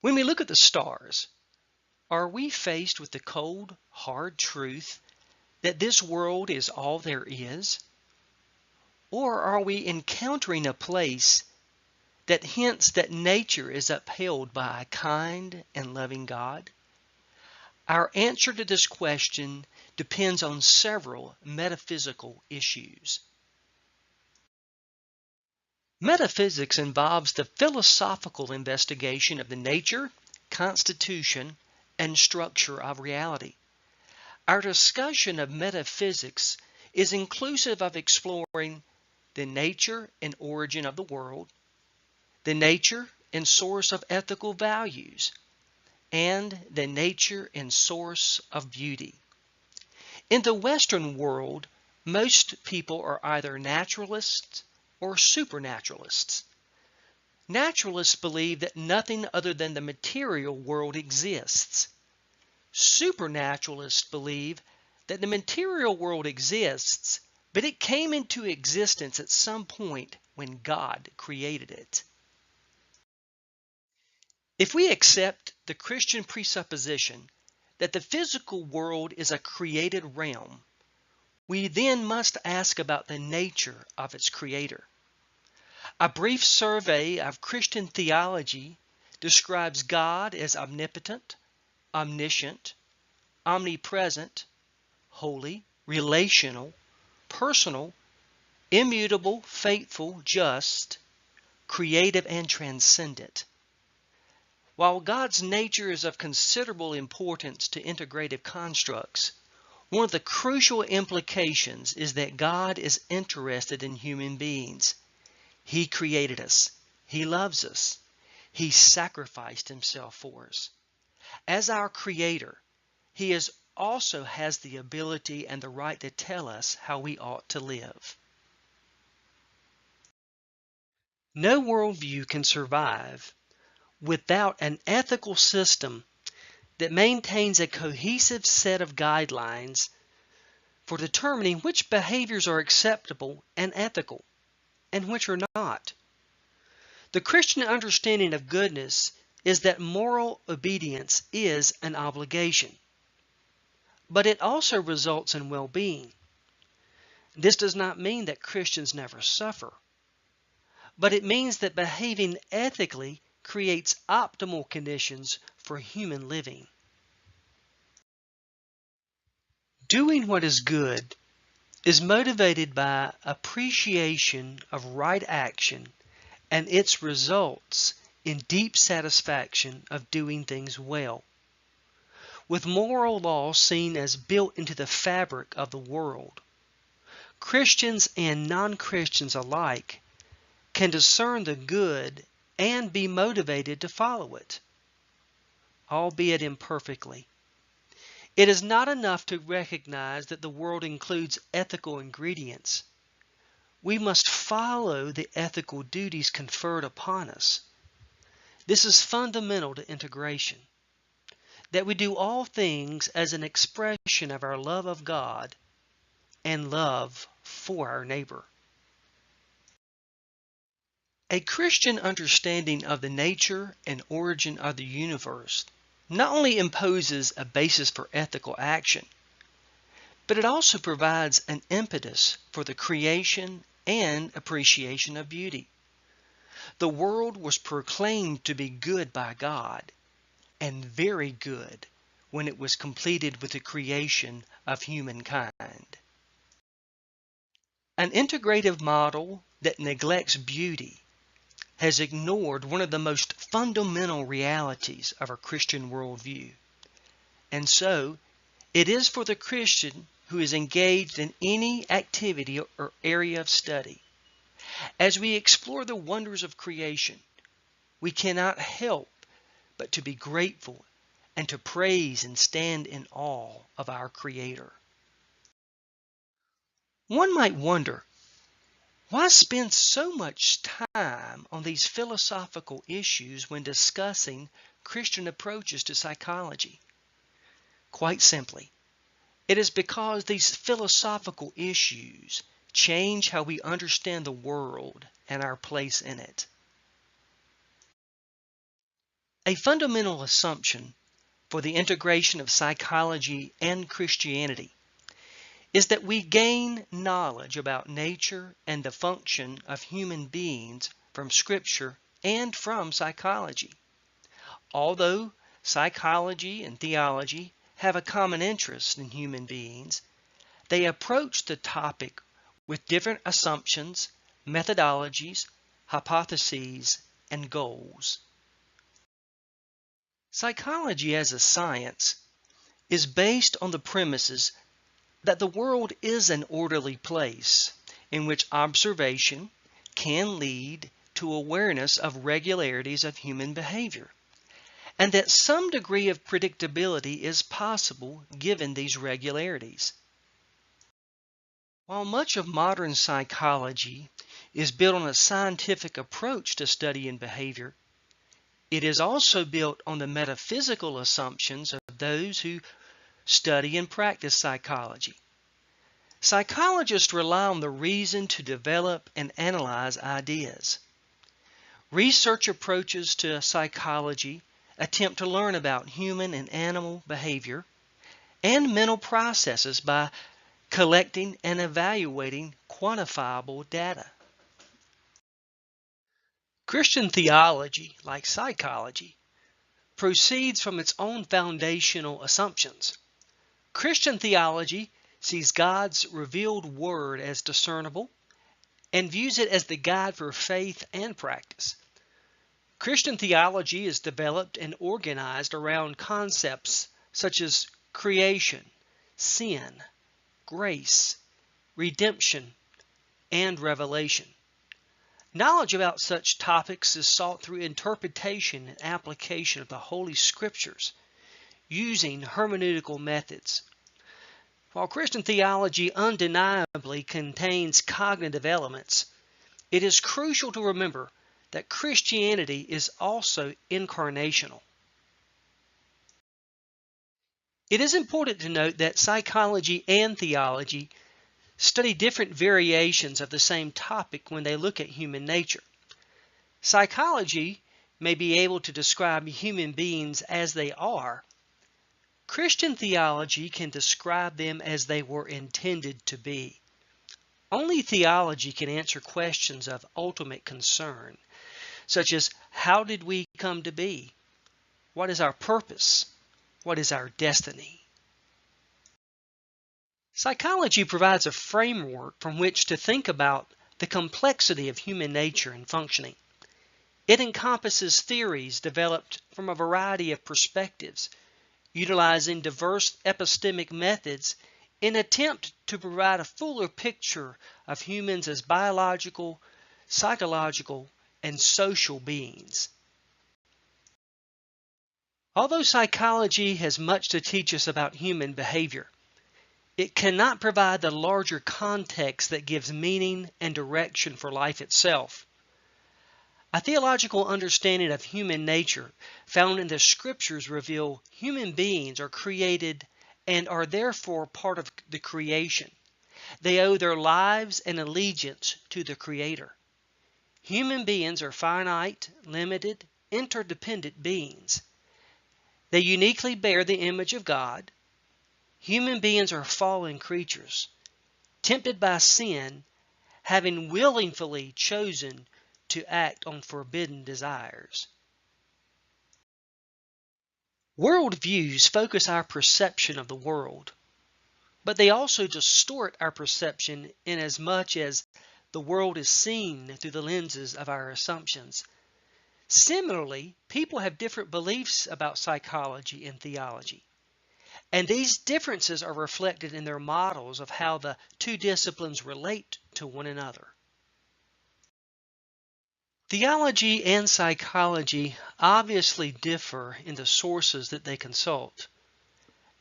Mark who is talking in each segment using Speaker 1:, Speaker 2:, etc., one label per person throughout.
Speaker 1: When we look at the stars, are we faced with the cold, hard truth that this world is all there is? Or are we encountering a place that hints that nature is upheld by a kind and loving God? Our answer to this question depends on several metaphysical issues. Metaphysics involves the philosophical investigation of the nature, constitution, and structure of reality. Our discussion of metaphysics is inclusive of exploring the nature and origin of the world, the nature and source of ethical values, and the nature and source of beauty. In the Western world, most people are either naturalists or supernaturalists. Naturalists believe that nothing other than the material world exists. Supernaturalists believe that the material world exists, but it came into existence at some point when God created it. If we accept the Christian presupposition that the physical world is a created realm, we then must ask about the nature of its creator. A brief survey of Christian theology describes God as omnipotent, omniscient, omnipresent, holy, relational, personal, immutable, faithful, just, creative, and transcendent. While God's nature is of considerable importance to integrative constructs, one of the crucial implications is that God is interested in human beings. He created us. He loves us. He sacrificed himself for us. As our creator, he also has the ability and the right to tell us how we ought to live. No worldview can survive without an ethical system that maintains a cohesive set of guidelines for determining which behaviors are acceptable and ethical and which are not. The Christian understanding of goodness is that moral obedience is an obligation, but it also results in well-being. This does not mean that Christians never suffer, but it means that behaving ethically creates optimal conditions for human living. Doing what is good is motivated by appreciation of right action and its results in deep satisfaction of doing things well. With moral law seen as built into the fabric of the world, Christians and non-Christians alike can discern the good and be motivated to follow it, albeit imperfectly. It is not enough to recognize that the world includes ethical ingredients. We must follow the ethical duties conferred upon us. This is fundamental to integration, that we do all things as an expression of our love of God and love for our neighbor. A Christian understanding of the nature and origin of the universe not only imposes a basis for ethical action, but it also provides an impetus for the creation and appreciation of beauty. The world was proclaimed to be good by God, and very good when it was completed with the creation of humankind. An integrative model that neglects beauty has ignored one of the most fundamental realities of our Christian worldview. And so, it is for the Christian who is engaged in any activity or area of study. As we explore the wonders of creation, we cannot help but to be grateful and to praise and stand in awe of our Creator. One might wonder, why spend so much time on these philosophical issues when discussing Christian approaches to psychology? Quite simply, it is because these philosophical issues change how we understand the world and our place in it. A fundamental assumption for the integration of psychology and Christianity is that we gain knowledge about nature and the function of human beings from Scripture and from psychology. Although psychology and theology have a common interest in human beings, they approach the topic with different assumptions, methodologies, hypotheses, and goals. Psychology as a science is based on the premises that the world is an orderly place in which observation can lead to awareness of regularities of human behavior, and that some degree of predictability is possible given these regularities. While much of modern psychology is built on a scientific approach to studying behavior, it is also built on the metaphysical assumptions of those who study and practice psychology. Psychologists rely on the reason to develop and analyze ideas. Research approaches to psychology attempt to learn about human and animal behavior and mental processes by collecting and evaluating quantifiable data. Christian theology, like psychology, proceeds from its own foundational assumptions. Christian theology sees God's revealed word as discernible and views it as the guide for faith and practice. Christian theology is developed and organized around concepts such as creation, sin, grace, redemption, and revelation. Knowledge about such topics is sought through interpretation and application of the Holy Scriptures using hermeneutical methods. While Christian theology undeniably contains cognitive elements, it is crucial to remember that Christianity is also incarnational. It is important to note that psychology and theology study different variations of the same topic when they look at human nature. Psychology may be able to describe human beings as they are. Christian theology can describe them as they were intended to be. Only theology can answer questions of ultimate concern, such as how did we come to be? What is our purpose? What is our destiny? Psychology provides a framework from which to think about the complexity of human nature and functioning. It encompasses theories developed from a variety of perspectives, utilizing diverse epistemic methods in an attempt to provide a fuller picture of humans as biological, psychological, and social beings. Although psychology has much to teach us about human behavior, it cannot provide the larger context that gives meaning and direction for life itself. A theological understanding of human nature found in the Scriptures reveal human beings are created and are therefore part of the creation. They owe their lives and allegiance to the Creator. Human beings are finite, limited, interdependent beings. They uniquely bear the image of God. Human beings are fallen creatures, tempted by sin, having willingly chosen to act on forbidden desires. Worldviews focus our perception of the world, but they also distort our perception in as much as the world is seen through the lenses of our assumptions. Similarly, people have different beliefs about psychology and theology, and these differences are reflected in their models of how the two disciplines relate to one another. Theology and psychology obviously differ in the sources that they consult,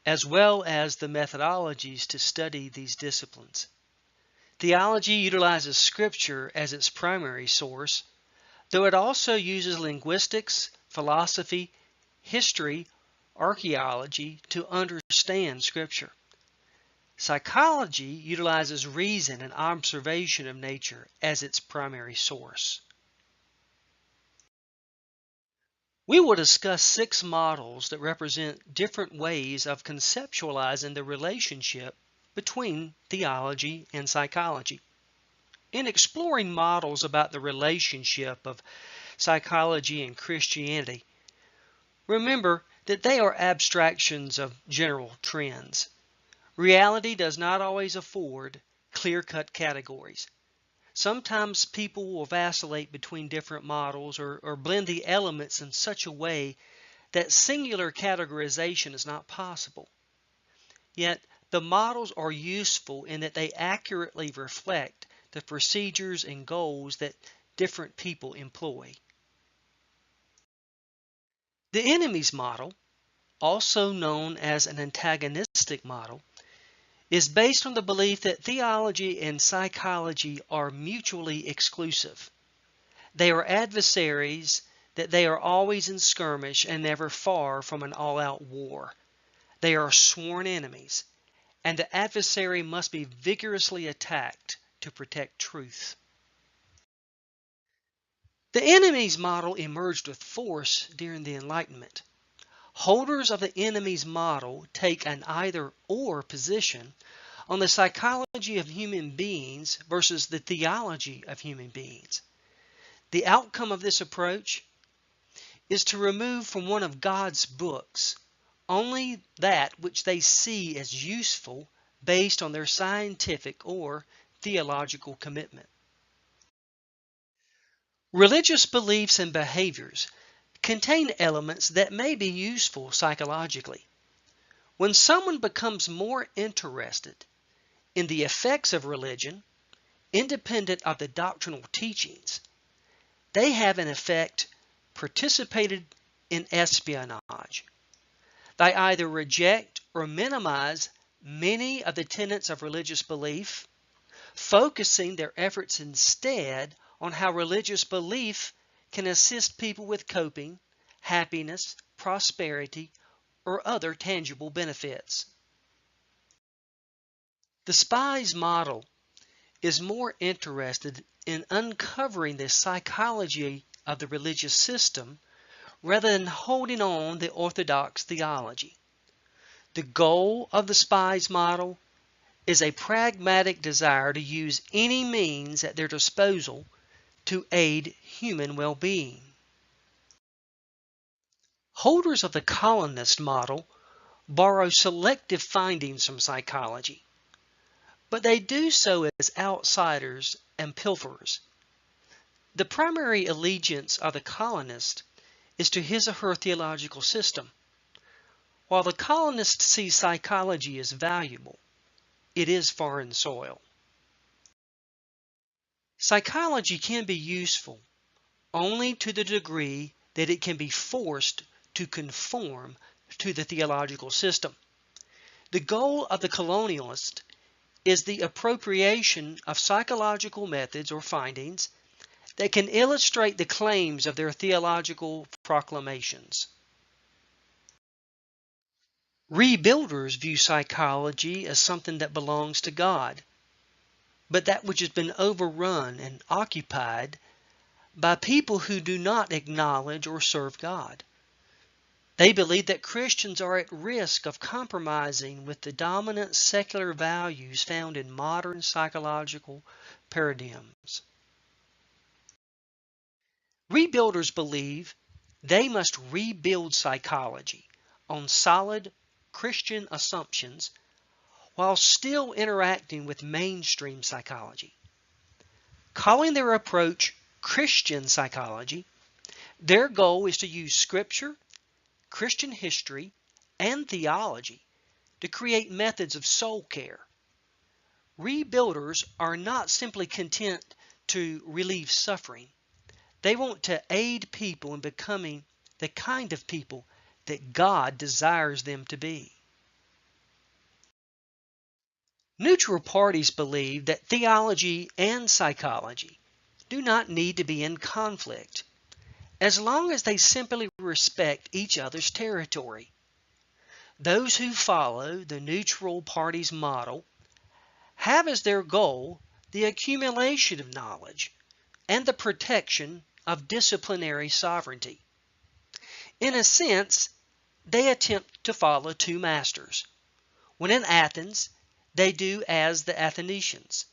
Speaker 1: as well as the methodologies to study these disciplines. Theology utilizes Scripture as its primary source, though it also uses linguistics, philosophy, history, archaeology to understand Scripture. Psychology utilizes reason and observation of nature as its primary source. We will discuss 6 models that represent different ways of conceptualizing the relationship between theology and psychology. In exploring models about the relationship of psychology and Christianity, remember that they are abstractions of general trends. Reality does not always afford clear-cut categories. Sometimes people will vacillate between different models or blend the elements in such a way that singular categorization is not possible. Yet, the models are useful in that they accurately reflect the procedures and goals that different people employ. The enemy's model, also known as an antagonistic model, is based on the belief that theology and psychology are mutually exclusive. They are adversaries, that they are always in skirmish and never far from an all-out war. They are sworn enemies, and the adversary must be vigorously attacked to protect truth. The enemy's model emerged with force during the Enlightenment. Holders of the enemy's model take an either-or position on the psychology of human beings versus the theology of human beings. The outcome of this approach is to remove from one of God's books only that which they see as useful based on their scientific or theological commitment. Religious beliefs and behaviors contain elements that may be useful psychologically. When someone becomes more interested in the effects of religion, independent of the doctrinal teachings, they have in effect participated in espionage. They either reject or minimize many of the tenets of religious belief, focusing their efforts instead on how religious belief can assist people with coping, happiness, prosperity, or other tangible benefits. The SPIES model is more interested in uncovering the psychology of the religious system rather than holding on to orthodox theology. The goal of the SPIES model is a pragmatic desire to use any means at their disposal to aid human well-being. Holders of the colonist model borrow selective findings from psychology, but they do so as outsiders and pilferers. The primary allegiance of the colonist is to his or her theological system. While the colonist sees psychology as valuable, it is foreign soil. Psychology can be useful only to the degree that it can be forced to conform to the theological system. The goal of the colonialist is the appropriation of psychological methods or findings that can illustrate the claims of their theological proclamations. Rebuilders view psychology as something that belongs to God, but that which has been overrun and occupied by people who do not acknowledge or serve God. They believe that Christians are at risk of compromising with the dominant secular values found in modern psychological paradigms. Rebuilders believe they must rebuild psychology on solid Christian assumptions while still interacting with mainstream psychology. Calling their approach Christian psychology, their goal is to use Scripture, Christian history, and theology to create methods of soul care. Rebuilders are not simply content to relieve suffering. They want to aid people in becoming the kind of people that God desires them to be. Neutral parties believe that theology and psychology do not need to be in conflict, as long as they simply respect each other's territory. Those who follow the neutral party's model have as their goal the accumulation of knowledge and the protection of disciplinary sovereignty. In a sense, they attempt to follow two masters. When in Athens, they do as the Athanasians.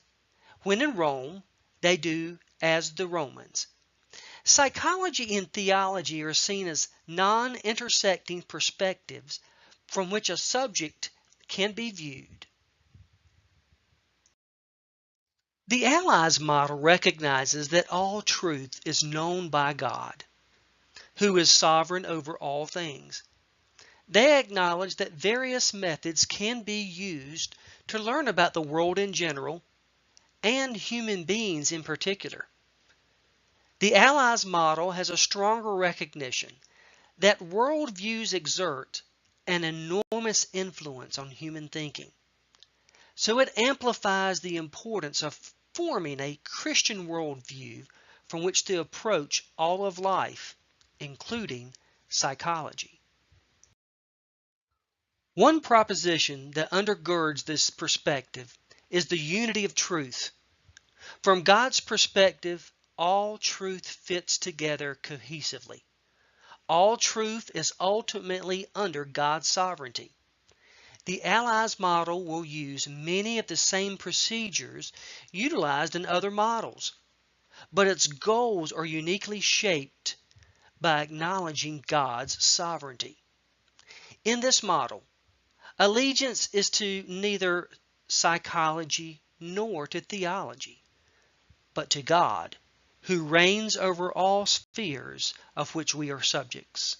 Speaker 1: When in Rome, they do as the Romans. Psychology and theology are seen as non-intersecting perspectives from which a subject can be viewed. The Allies model recognizes that all truth is known by God, who is sovereign over all things. They acknowledge that various methods can be used to learn about the world in general and human beings in particular. The Allies model has a stronger recognition that worldviews exert an enormous influence on human thinking. So it amplifies the importance of forming a Christian worldview from which to approach all of life, including psychology. One proposition that undergirds this perspective is the unity of truth. From God's perspective, all truth fits together cohesively. All truth is ultimately under God's sovereignty. The Allies model will use many of the same procedures utilized in other models, but its goals are uniquely shaped by acknowledging God's sovereignty. In this model, allegiance is to neither psychology nor to theology, but to God, who reigns over all spheres of which we are subjects.